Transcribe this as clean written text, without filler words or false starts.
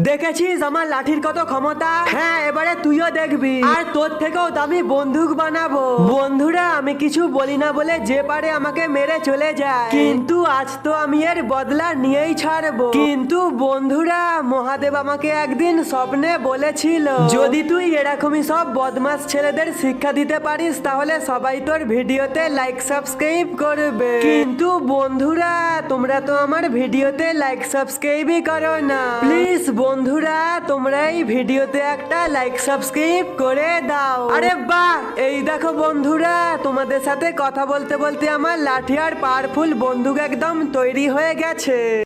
দেখেছিস আমার লাঠির কত ক্ষমতা? হ্যাঁ, এবারে তুইও দেখবি। আর তোর থেকেও দামি বন্দুক বানাবো। বন্ধুরা, আমি কিছু বলি না বলে যে পারে আমাকে মেরে চলে যায়, কিন্তু আজ তো আমি এর বদলা নিয়েই ছাড়বো। কিন্তু বন্ধুরা, মহাদেব আমাকে একদিন স্বপ্নে বলেছিল, যদি তুই এরকমই সব বদমাস ছেলেদের শিক্ষা দিতে পারিস তাহলে সবাই তোর ভিডিওতে লাইক সাবস্ক্রাইব করবে। কিন্তু বন্ধুরা, তোমরা তো আমার ভিডিওতে লাইক সাবস্ক্রাইবই করো না। প্লিজ বন্ধুরা, তোমরা এই ভিডিওতে একটা লাইক সাবস্ক্রাইব করে দাও। আরে বাহ, এই দেখো বন্ধুরা, তোমাদের সাথে কথা বলতে বলতে আমার লাঠি আর পাওয়ারফুল বন্দুক একদম তৈরি হয়ে গেছে।